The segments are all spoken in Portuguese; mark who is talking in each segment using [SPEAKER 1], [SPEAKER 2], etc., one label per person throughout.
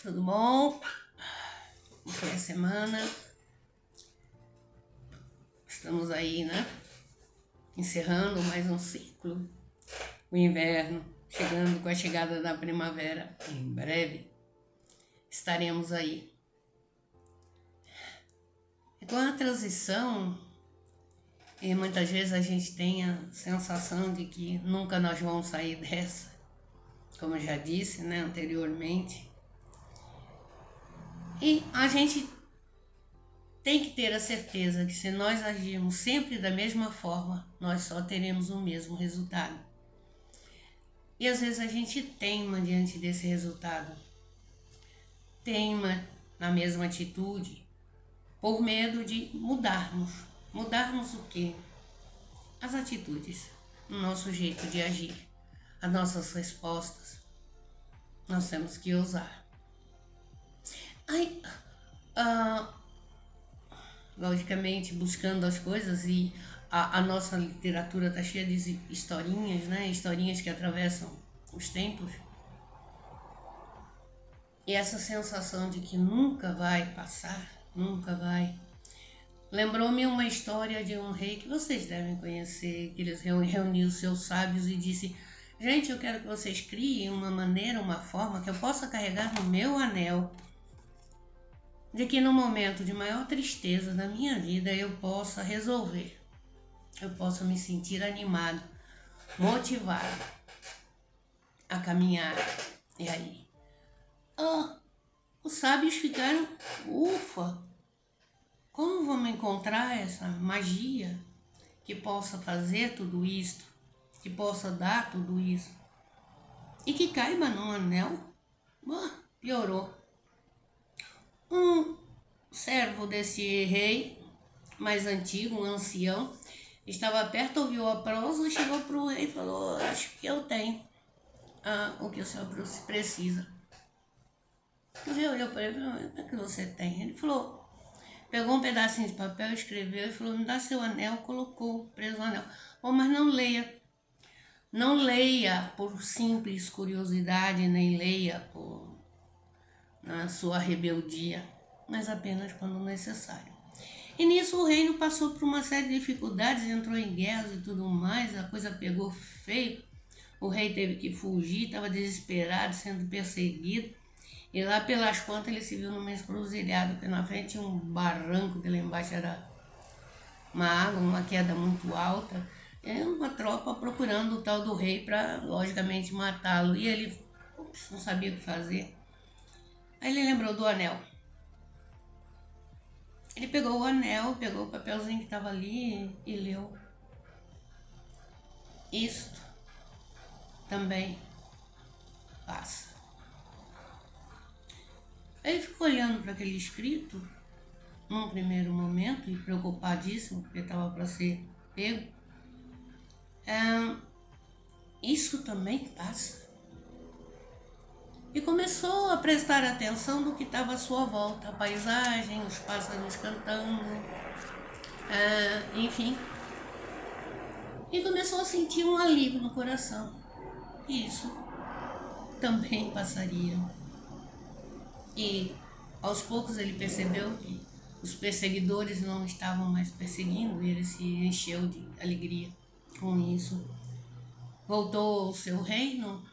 [SPEAKER 1] tudo bom? Como foi a semana? Estamos aí, né? Encerrando mais um ciclo. O inverno, chegando com a chegada da primavera. Em breve estaremos aí. E com a transição, e muitas vezes a gente tem a sensação de que nunca nós vamos sair dessa. Como eu já disse, né, anteriormente. E a gente tem que ter a certeza que se nós agirmos sempre da mesma forma, nós só teremos o mesmo resultado. E às vezes a gente teima diante desse resultado. Teima na mesma atitude, por medo de mudarmos. Mudarmos o quê? As atitudes, o nosso jeito de agir, as nossas respostas. Nós temos que ousar. Logicamente, buscando as coisas, e a nossa literatura está cheia de historinhas, né? Historinhas que atravessam os tempos. E essa sensação de que nunca vai passar, nunca vai. Lembrou-me uma história de um rei que vocês devem conhecer, que eles reuniu seus sábios e disse: gente, eu quero que vocês criem uma maneira, uma forma que eu possa carregar no meu anel, de que no momento de maior tristeza da minha vida eu possa resolver, eu possa me sentir animado, motivado a caminhar. E aí? Os sábios ficaram, ufa, como vamos encontrar essa magia que possa fazer tudo isso, que possa dar tudo isso e que caiba num anel? Piorou. Um servo desse rei mais antigo, um ancião, estava perto, ouviu a prosa, chegou para o rei e falou: acho que eu tenho o que o senhor precisa. O rei olhou para ele e falou: o que é que você tem? Ele falou, pegou um pedacinho de papel, escreveu e falou: me dá seu anel. Colocou preso no anel. Mas não leia. Não leia por simples curiosidade, nem leia na sua rebeldia, mas apenas quando necessário. E nisso o reino passou por uma série de dificuldades, entrou em guerras e tudo mais, a coisa pegou feio. O rei teve que fugir, estava desesperado, sendo perseguido. E lá pelas contas ele se viu numa encruzilhada, porque na frente tinha um barranco, que lá embaixo era uma água, uma queda muito alta. E uma tropa procurando o tal do rei para, logicamente, matá-lo. E ele não sabia o que fazer. Aí ele lembrou do anel. Ele pegou o anel, pegou o papelzinho que estava ali e leu: isto também passa. Ele ficou olhando para aquele escrito num primeiro momento e preocupadíssimo, porque estava para ser pego. Isso também passa. E começou a prestar atenção no que estava à sua volta, a paisagem, os pássaros cantando, enfim. E começou a sentir um alívio no coração. Isso também passaria. E aos poucos ele percebeu que os perseguidores não estavam mais perseguindo, e ele se encheu de alegria com isso. Voltou ao seu reino,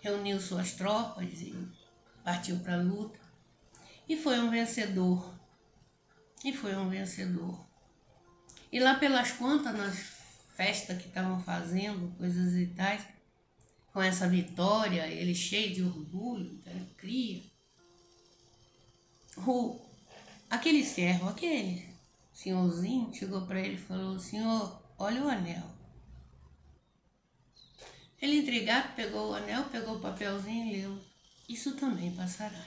[SPEAKER 1] reuniu suas tropas e partiu para a luta. E foi um vencedor. E lá pelas contas, nas festas que estavam fazendo, coisas e tais, com essa vitória, ele cheio de orgulho, de alegria, aquele servo, aquele senhorzinho, chegou para ele e falou: senhor, olha o anel. Ele, intrigado, pegou o anel, pegou o papelzinho e leu: isso também passará.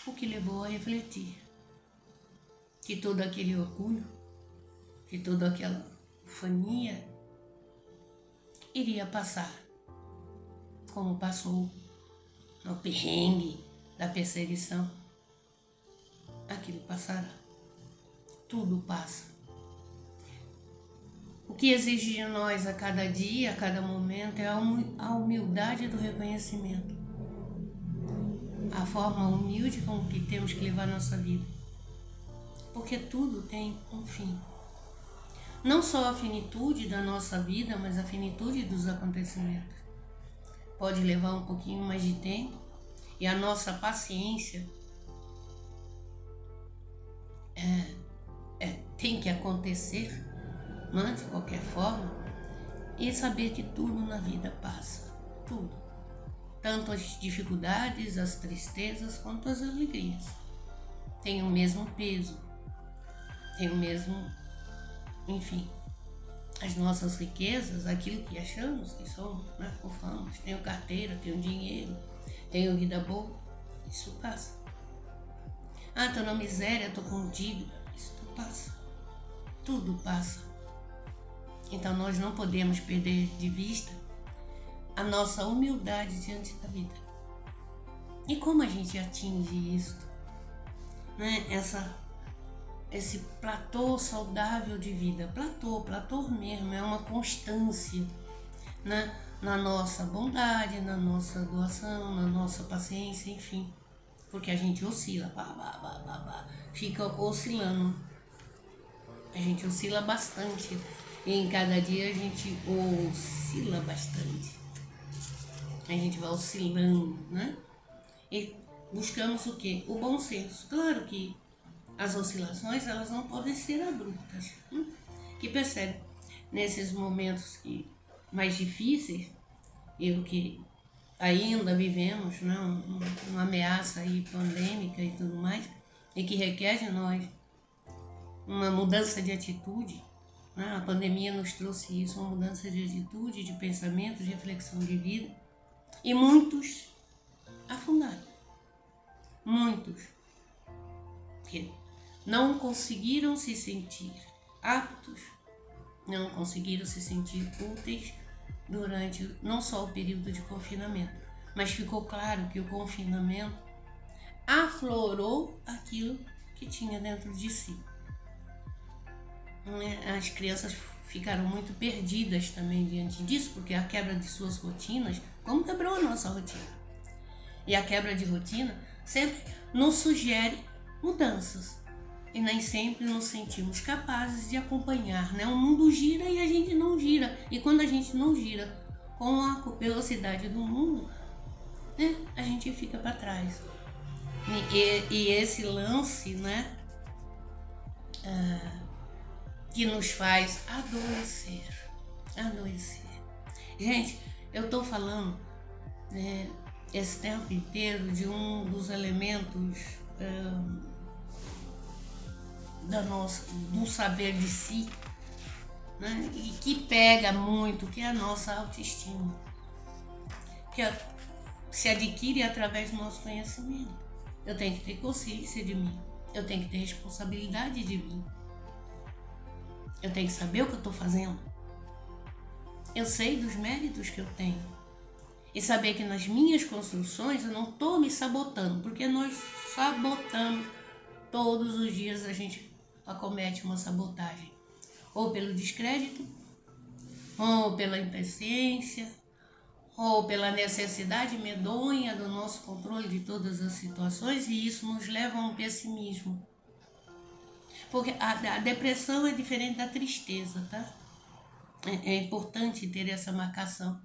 [SPEAKER 1] O que levou a refletir que todo aquele orgulho, que toda aquela ufania iria passar, como passou no perrengue da perseguição. Aquilo passará. Tudo passa. O que exige de nós a cada dia, a cada momento, é a humildade do reconhecimento. a forma humilde com que temos que levar a nossa vida. Porque tudo tem um fim. Não só a finitude da nossa vida, mas a finitude dos acontecimentos. Pode levar um pouquinho mais de tempo e a nossa paciência tem que acontecer, né, de qualquer forma, e saber que tudo na vida passa, tudo. Tanto as dificuldades, as tristezas, quanto as alegrias. Tem o mesmo peso, tem o mesmo, enfim, as nossas riquezas, aquilo que achamos que somos, né, fofamos. Tenho carteira, tenho dinheiro, tenho vida boa, isso passa. Ah, tô na miséria, tô com dívida, isso passa. Tudo passa. Então nós não podemos perder de vista a nossa humildade diante da vida. E como a gente atinge isso? Né? Esse platô saudável de vida. Platô mesmo, é uma constância, né? Na nossa bondade, na nossa doação, na nossa paciência, enfim. Porque a gente oscila, fica oscilando. A gente oscila bastante. E em cada dia a gente oscila bastante. A gente vai oscilando, né? E buscamos o quê? O bom senso. Claro que as oscilações, elas não podem ser abruptas. Que percebe, nesses momentos mais difíceis, e o que ainda vivemos, né? Uma ameaça aí pandêmica e tudo mais, e que requer de nós uma mudança de atitude, né? A pandemia nos trouxe isso, uma mudança de atitude, de pensamento, de reflexão de vida. E muitos afundaram. Muitos. Que não conseguiram se sentir aptos, não conseguiram se sentir úteis durante não só o período de confinamento, mas ficou claro que o confinamento aflorou aquilo que tinha dentro de si. As crianças ficaram muito perdidas também diante disso, porque a quebra de suas rotinas, como quebrou a nossa rotina. E a quebra de rotina sempre nos sugere mudanças. E nem sempre nos sentimos capazes de acompanhar, né? O mundo gira e a gente não gira. E quando a gente não gira com a velocidade do mundo, né, a gente fica para trás. E esse lance, né, que nos faz adoecer. Gente, eu tô falando, né, esse tempo inteiro de um dos elementos do saber de si, né, e que pega muito, que é a nossa autoestima, que se adquire através do nosso conhecimento. Eu tenho que ter consciência de mim, eu tenho que ter responsabilidade de mim, eu tenho que saber o que eu estou fazendo, eu sei dos méritos que eu tenho, e saber que nas minhas construções eu não estou me sabotando, porque nós sabotamos todos os dias, a gente acomete uma sabotagem, ou pelo descrédito, ou pela impaciência, ou pela necessidade medonha do nosso controle de todas as situações, e isso nos leva a um pessimismo. Porque a depressão é diferente da tristeza, tá? É importante ter essa marcação.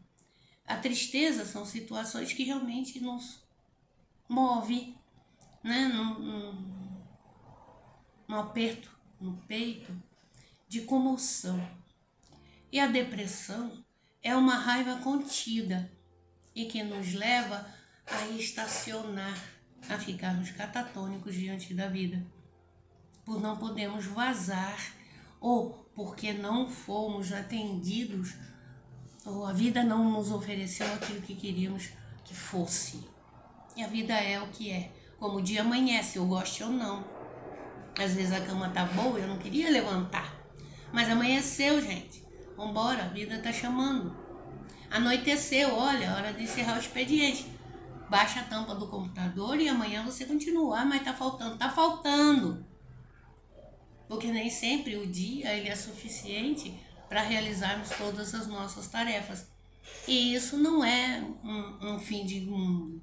[SPEAKER 1] A tristeza são situações que realmente nos movem, né? No aperto no peito, de comoção. E a depressão é uma raiva contida e que nos leva a estacionar, a ficarmos catatônicos diante da vida, por não podermos vazar ou porque não fomos atendidos ou a vida não nos ofereceu aquilo que queríamos que fosse. E a vida é o que é, como o dia amanhece, eu gosto ou não. Às vezes a cama tá boa, eu não queria levantar, mas amanheceu, gente. Vambora, a vida tá chamando. Anoiteceu, olha, hora de encerrar o expediente. Baixa a tampa do computador e amanhã você continua. Ah, mas tá faltando. Tá faltando. Porque nem sempre o dia ele é suficiente para realizarmos todas as nossas tarefas. E isso não é um fim de mundo.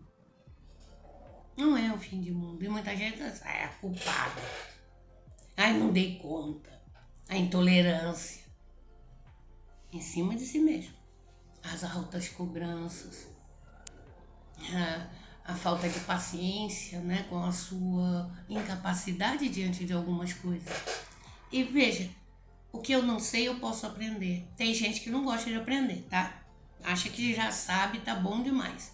[SPEAKER 1] Não é o fim do mundo. E muita gente diz, é a culpada. Ai, não dei conta. A intolerância. Em cima de si mesmo. As altas cobranças. A falta de paciência, né, com a sua incapacidade diante de algumas coisas. E veja, o que eu não sei eu posso aprender. Tem gente que não gosta de aprender, tá? Acha que já sabe, tá bom demais.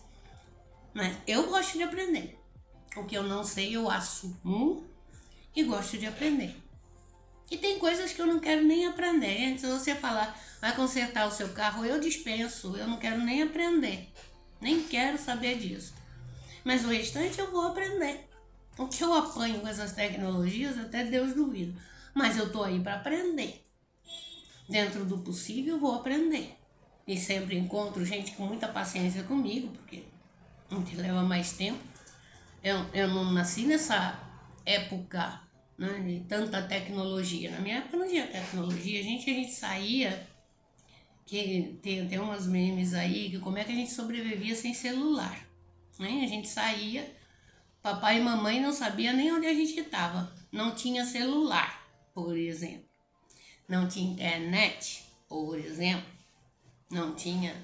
[SPEAKER 1] Mas eu gosto de aprender. O que eu não sei eu assumo e gosto de aprender. E tem coisas que eu não quero nem aprender. Gente, se você falar, vai consertar o seu carro, eu dispenso. Eu não quero nem aprender. Nem quero saber disso. Mas o restante eu vou aprender. O que eu apanho com essas tecnologias, até Deus duvida. Mas eu tô aí para aprender. Dentro do possível, eu vou aprender. E sempre encontro gente com muita paciência comigo, porque a gente leva mais tempo. Eu não nasci nessa época, né, de tanta tecnologia. Na minha época não tinha tecnologia. A gente saía, que tem umas memes aí, que como é que a gente sobrevivia sem celular. Né? A gente saía, papai e mamãe não sabiam nem onde a gente estava. Não tinha celular, por exemplo. Não tinha internet, por exemplo. Não tinha.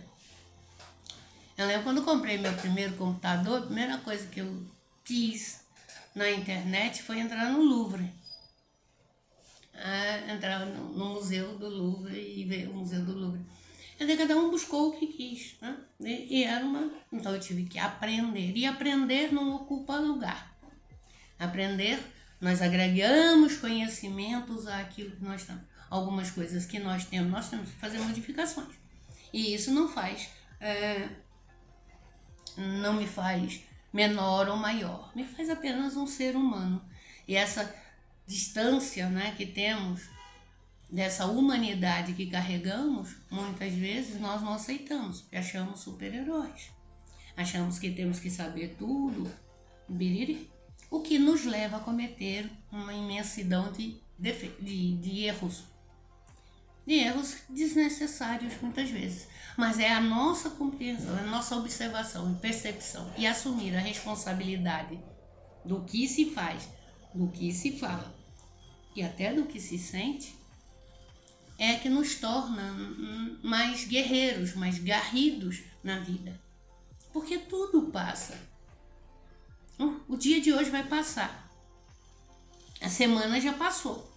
[SPEAKER 1] Eu lembro quando eu comprei meu primeiro computador, a primeira coisa que eu quis na internet foi entrar no Louvre. Entrar no Museu do Louvre e ver o Museu do Louvre. Cada um buscou o que quis, né? E era uma... Então eu tive que aprender. E aprender não ocupa lugar. Aprender, nós agregamos conhecimentos àquilo que nós temos. Algumas coisas que nós temos que fazer modificações. E isso não faz... não me faz menor ou maior. Me faz apenas um ser humano. E essa distância, né, que temos dessa humanidade que carregamos, muitas vezes nós não aceitamos, porque achamos super-heróis. Achamos que temos que saber tudo, biriri, o que nos leva a cometer uma imensidão de erros. De erros desnecessários muitas vezes. Mas é a nossa compreensão, a nossa observação e percepção e assumir a responsabilidade do que se faz, do que se fala e até do que se sente, é que nos torna mais guerreiros, mais garridos na vida. Porque tudo passa. O dia de hoje vai passar. A semana já passou.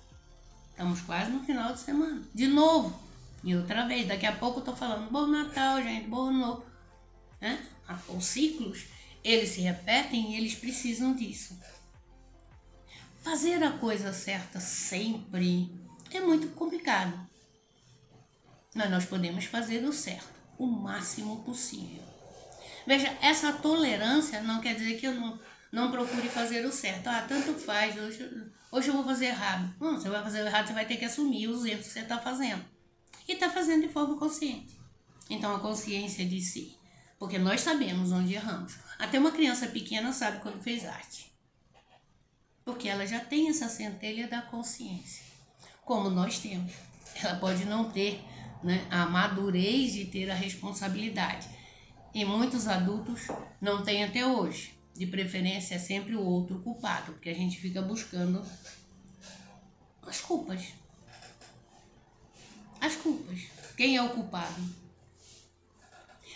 [SPEAKER 1] Estamos quase no final de semana. De novo. E outra vez. Daqui a pouco eu tô falando bom Natal, gente, bom Ano Novo. Os ciclos, eles se repetem e eles precisam disso. Fazer a coisa certa sempre é muito complicado. Mas nós podemos fazer o certo, o máximo possível. Veja, essa tolerância não quer dizer que eu não procure fazer o certo. Tanto faz, hoje eu vou fazer errado. Não, você vai fazer errado, você vai ter que assumir os erros que você está fazendo. E está fazendo de forma consciente. Então, a consciência de si. Porque nós sabemos onde erramos. Até uma criança pequena sabe quando fez arte. Porque ela já tem essa centelha da consciência. Como nós temos. Ela pode não ter, né, a madurez de ter a responsabilidade. E muitos adultos não têm até hoje. De preferência é sempre o outro culpado, porque a gente fica buscando as culpas. As culpas. Quem é o culpado?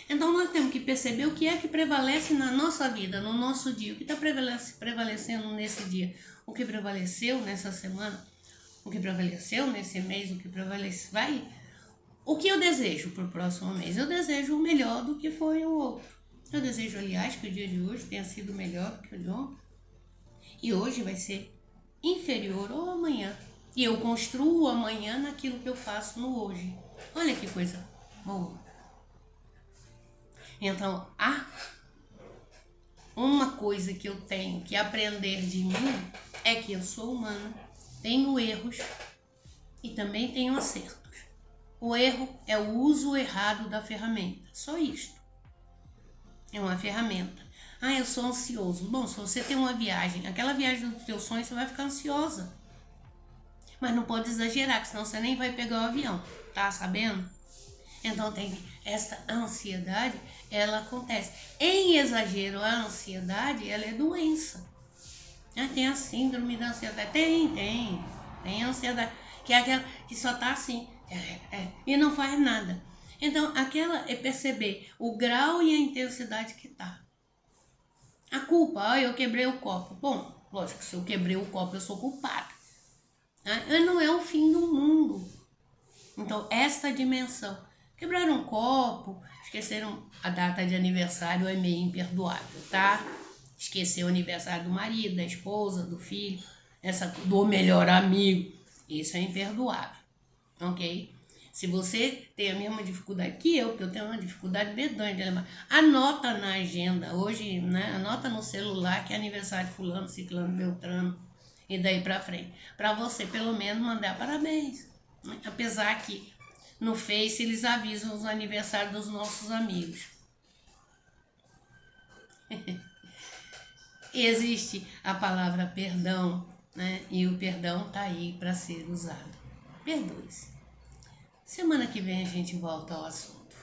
[SPEAKER 1] Então nós temos que perceber o que é que prevalece na nossa vida, no nosso dia. O que está prevalecendo nesse dia? O que prevaleceu nessa semana? O que prevaleceu nesse mês? O que prevalece? O que eu desejo para o próximo mês? Eu desejo o melhor do que foi o outro. Eu desejo, aliás, que o dia de hoje tenha sido melhor do que o de ontem. E hoje vai ser inferior ao amanhã. E eu construo o amanhã naquilo que eu faço no hoje. Olha que coisa boa. Então, uma coisa que eu tenho que aprender de mim é que eu sou humana, tenho erros e também tenho acertos. O erro é o uso errado da ferramenta, só isto. É uma ferramenta. Eu sou ansioso. Bom, se você tem uma viagem, aquela viagem do teu sonho, você vai ficar ansiosa. Mas não pode exagerar, que senão você nem vai pegar o avião, tá sabendo? Então essa ansiedade, ela acontece. Em exagero, a ansiedade, ela é doença. Tem a síndrome da ansiedade. Tem ansiedade, que é aquela que só tá assim, e não faz nada. Então, aquela é perceber o grau e a intensidade que tá. A culpa, eu quebrei o copo. Bom, lógico, se eu quebrei o copo, eu sou culpada. Mas não é o fim do mundo. Então, esta dimensão. Quebraram um copo, esqueceram a data de aniversário, é meio imperdoável, tá? Esquecer o aniversário do marido, da esposa, do filho, do melhor amigo. Isso é imperdoável, ok? Se você tem a mesma dificuldade que eu, porque eu tenho uma dificuldade medonha de lembrar, anota na agenda, hoje, né? Anota no celular que é aniversário de fulano, ciclano, beltrano, e daí pra frente. Pra você, pelo menos, mandar parabéns. Apesar que no Face eles avisam os aniversários dos nossos amigos. Existe a palavra perdão, né? E o perdão tá aí para ser usado. Perdoe-se. Semana que vem a gente volta ao assunto.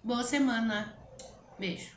[SPEAKER 1] Boa semana. Beijo.